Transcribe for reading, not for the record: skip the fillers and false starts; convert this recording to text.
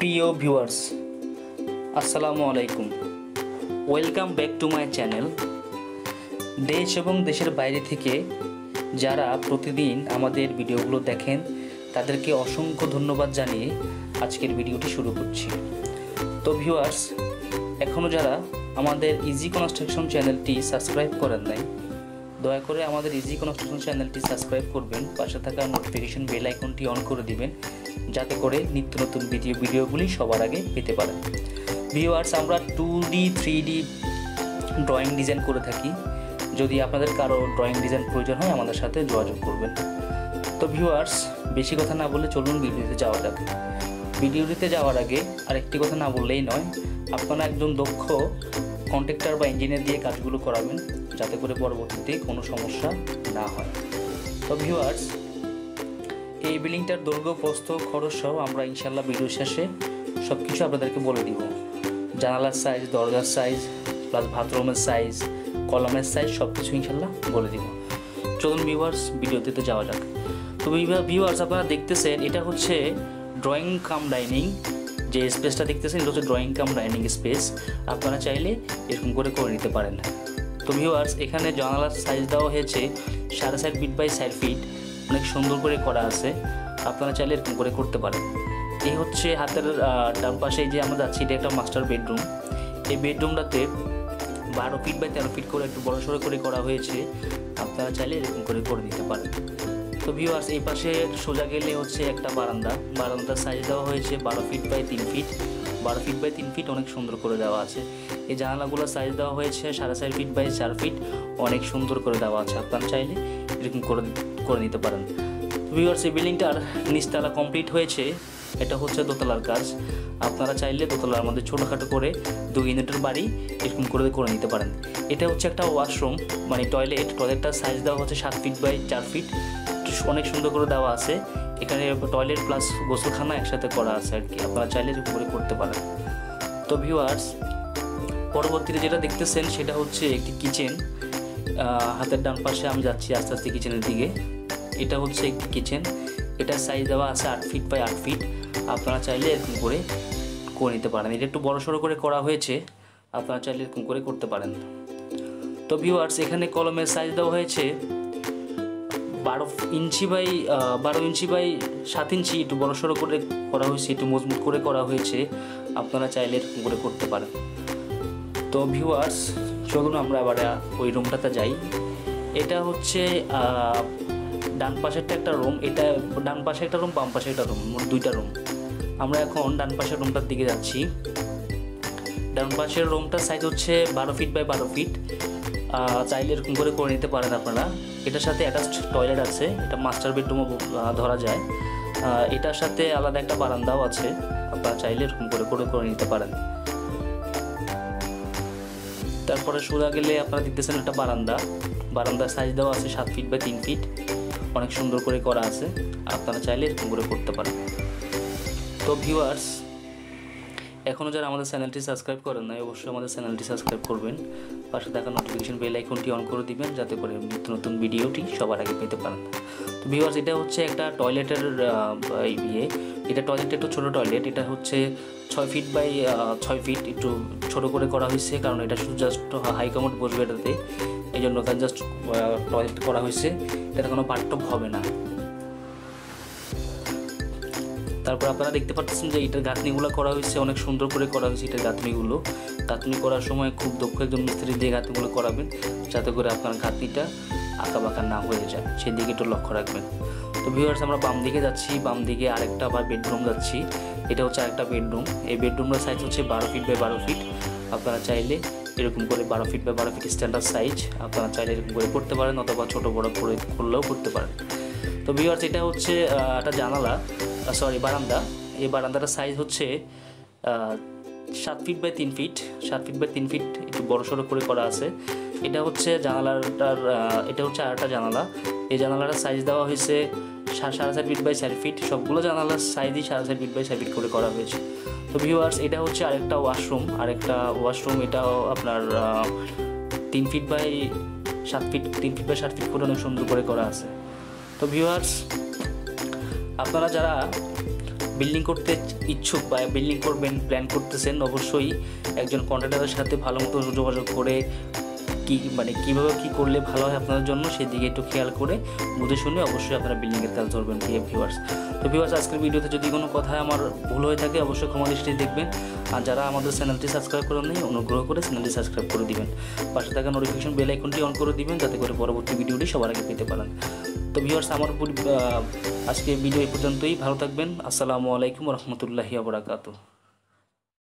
প্রিয় ভিউয়ার্স, আসসালামু আলাইকুম। Welcome back to my channel. দেশ এবং দেশের বাইরে থেকে যারা প্রতিদিন আমাদের ভিডিওগুলো দেখেন তাদেরকে অসংখ্য ধন্যবাদ জানিয়ে আজকের ভিডিওটি শুরু করছি। তো ভিউয়ার্স, এখনও যারা আমাদের ইজি কনস্ট্রাকশন চ্যানেলটি সাবস্ক্রাইব করেন নাই, দয়া করে আমাদের ইজি কনস্ট্রাকশন চ্যানেলটি সাবস্ক্রাইব করবেন, পাশে থাকা নোটিফিকেশন বেল আইকনটি অন করে দিবেন, যাতে করে নিত্য নতুন ভিডিওগুলি সবার আগে পেতে পারেন। ভিউয়ার্স, আমরা 2D 3D ড্রয়িং ডিজাইন করে থাকি। যদি আপনাদের কারো ড্রয়িং ডিজাইন প্রয়োজন হয় আমাদের সাথে যোগাযোগ করবেন। তো ভিউয়ার্স, বেশি কথা না বলে চলুন ভিডিওতে যাওয়া যাক। ভিডিওটিতে যাওয়ার আগে আরেকটি কথা না বললেই নয়, আপনারা একজন দক্ষ কন্ট্রাক্টর বা ইঞ্জিনিয়ার দিয়ে কাজগুলো করাবেন, যাতে করে পরবর্তীতে কোনো সমস্যা না হয়। তো ভিউয়ার্স, এই বিল্ডিংটার দৈর্ঘ্য, প্রস্থ, খরচ সহ আমরা ইনশাল্লাহ ভিডিও শেষে সব কিছু আপনাদেরকে বলে দিব। জানালার সাইজ, দরজার সাইজ, প্লাস বাথরুমের সাইজ, কলমের সাইজ, সব কিছু ইনশাল্লাহ বলে দিব। চলুন ভিউয়ার্স, ভিডিওতে যাওয়া যাক। তো ভিউয়ার্স, আপনারা দেখতেছেন এটা হচ্ছে ড্রয়িং কাম ডাইনিং। যে স্পেসটা দেখতেছেন এটা হচ্ছে ড্রয়িং কাম ডাইনিং স্পেস। আপনারা চাইলে এরকম করে নিতে পারেন। তো ভিউয়ার্স, এখানে জানালার সাইজ দেওয়া হয়েছে 4.5 ফিট বাই 4 ফিট, অনেক সুন্দর করে করা আছে। আপনারা চাইলে এরকম করে করতে পারেন। এই হচ্ছে হাতের ডান পাশে যে আমরা যাচ্ছি, এটা একটা মাস্টার বেডরুম। এই বেডরুমটাতে 12 ফিট বাই 13 ফিট করে একটু বড়সড় করে করা হয়েছে। আপনারা চাইলে এরকম করে নিতে পারেন। তো ভিউয়ার্স, এই পাশে সোজা গেলে হচ্ছে একটা বারান্দার সাইজ দেওয়া হয়েছে 12 feet by 3 feet. 12 feet by 3 feet অনেক সুন্দর করে দেওয়া আছে। এই জানালাগুলোর সাইজ দেওয়া হয়েছে 4.5 ফিট বাই 4 ফিট, অনেক সুন্দর করে দেওয়া আছে। আপনারা চাইলে এরকম করে নিতে পারেন। ভিউয়ার্স, এই বিল্ডিংটার নিচতলা কমপ্লিট হয়েছে। এটা হচ্ছে দোতলার কাজ। আপনারা চাইলে দোতলার মধ্যে ছোটোখাটো করে 2 ইউনিটের বাড়ি এরকম করে নিতে পারেন। এটা হচ্ছে একটা ওয়াশরুম, মানে টয়লেটটার সাইজ দেওয়া হচ্ছে 7 ফিট বাই 4 ফিট, অনেক সুন্দর করে দেওয়া আছে। এখানে টয়লেট প্লাস গোসলখানা একসাথে করা আছে আর কি। আপনারা চাইলে এরকম করে করতে পারেন। তো ভিউয়ার্স, পরবর্তীতে যেটা দেখতেছেন সেটা হচ্ছে একটি কিচেন। হাতের ডান পাশে আমি যাচ্ছি আস্তে আস্তে কিচেনের দিকে। এটা হচ্ছে একটি কিচেন। এটার সাইজ দেওয়া আছে 8 ফিট বাই 8 ফিট। আপনারা চাইলে এরকম করে নিতে পারেন। এটা একটু বড়সড় করে করা হয়েছে, আপনারা চাইলে এরকম করে করতে পারেন। তো ভিউয়ার্স, এখানে কলমের সাইজ দেওয়া হয়েছে 12 ইঞ্চি বাই 7 ইঞ্চি। একটু বড়সড় করে করা হয়েছে, একটু মজবুত করে করা হয়েছে। আপনারা চাইলে এরকম করে করতে পারেন। তো ভিউয়ার্স, চলুন আমরা আবার ওই রুমটাতে যাই। এটা হচ্ছে ডান পাশেরটা একটা রুম। এটা ডান পাশে একটা রুম, বাম পাশে একটা রুম, মোট 2টা রুম। আমরা এখন ডান পাশের রুমটার দিকে যাচ্ছি। ডান পাশের রুমটার সাইজ হচ্ছে 12 ফিট বাই 12 ফিট। চাইলে এরকম করে নিতে পারেন আপনারা। এটার সাথে অ্যাটাচড টয়লেট আছে, এটা মাস্টার বেডরুমও ধরা যায়। এটার সাথে আলাদা একটা বারান্দাও আছে। আপনারা চাইলে এরকম করে নিতে পারেন। তারপরে সোজা গেলে আপনারা দেখতেছেন একটা বারান্দার সাইজ দেওয়া আছে 7 ফিট বাই 3 ফিট, অনেক সুন্দর করে করা আছে। আপনারা চাইলে এরকম করে করতে পারেন। তো ভিউয়ার্স, এখনও যারা আমাদের চ্যানেলটি সাবস্ক্রাইব করেন নাই, অবশ্যই আমাদের চ্যানেলটি সাবস্ক্রাইব করবেন, পাশে থাকা নোটিফিকেশন বেল আইকনটি অন করে দিবেন, যাতে করে নিত্য নতুন ভিডিওটি সবার আগে পেতে পারেন। তো ভিউয়ার্স, এটা হচ্ছে একটা টয়লেটের এটা টয়লেট একটু ছোটো টয়লেট। এটা হচ্ছে 6 ফিট বাই 6 ফিট, একটু ছোটো করে করা হয়েছে, কারণ এটা শুধু জাস্ট হাই কমোড বসবে এটাতে, এই জন্য এখানে জাস্ট টয়লেট করা হয়েছে। এটা কোনো বাথটব হবে না। তারপর আপনারা দেখতে পাচ্ছেন যে এটার গাঁথনিগুলো করা হয়েছে, অনেক সুন্দর করে করা হয়েছে। এটার গাঁথনি করার সময় খুব দক্ষ একজন মিস্ত্রি দিয়ে গাঁথনিগুলো করাবেন, যাতে করে আপনার গাঁথনিটা আঁকাবাঁকা না হয়ে যায়, সেই দিকে একটু লক্ষ্য রাখবেন। তো ভিউয়ার্স, আমরা বাম দিকে যাচ্ছি। বাম দিকে আরেকটা আবার বেডরুম যাচ্ছি। এটা হচ্ছে আরেকটা বেডরুম। এই বেডরুমটার সাইজ হচ্ছে 12 ফিট বাই 12 ফিট। আপনারা চাইলে এরকম করে 12 feet by 12 feet standard size. আপনারা চাইলে এরকম করে করতে পারেন, অথবা ছোটো বড়ো করে করলেও করতে পারেন। তো ভিউয়ার্স, এটা হচ্ছে একটা বারান্দা। এই বারান্দাটার সাইজ হচ্ছে 7 feet by 3 feet. 7 feet by 3 feet, একটু বড়সড় করে করা আছে। এটা হচ্ছে এটা হচ্ছে আরেকটা জানালা। এই জানালাটার সাইজ দেওয়া হয়েছে 4.5 ফিট বাই 4 ফিট। সবগুলো জানালার সাইজই 4.5 ফিট বাই 4 ফিট করে করা হয়েছে। তো ভিউয়ার্স, এটা হচ্ছে আরেকটা ওয়াশরুম। এটাও আপনার 3 feet by 7 feet, 3 feet by 7 feet করে অনেক সুন্দর করে করা আছে। তো ভিউয়ার্স, আপনারা যারা বিল্ডিং করতে ইচ্ছুক বা বিল্ডিং করবেন প্ল্যান করতেছেন, অবশ্যই একজন কন্ট্রাক্টরের সাথে ভালো মতো যোগাযোগ করে কীভাবে কী করলে ভালো হয় আপনাদের জন্য সেই দিকে একটু খেয়াল করে বুঝে শুনে অবশ্যই আপনারা বিল্ডিংয়ের কাজ ধরবেন প্রিয় ভিউয়ার্স। তো ভিউয়ার্স, আজকের ভিডিওতে যদি কোনো কথায় আমার ভুল হয়ে থাকে অবশ্যই ক্ষমা দৃষ্টিতে দেখবেন। আর যারা আমাদের চ্যানেলটি সাবস্ক্রাইব করেন নাই অনুগ্রহ করে চ্যানেলটি সাবস্ক্রাইব করে দিবেন, পাশে থাকা নোটিফিকেশন বেল আইকনটি অন করে দিবেন যাতে করে পরবর্তী ভিডিওটি সবার আগে পেতে পারেন। তো ভিউয়ার্স, আমার আজকে ভিডিও এই পর্যন্তই। ভালো থাকবেন। আসসালামু আলাইকুম রহমতুল্লাহি ওয়া বারাকাতুহু।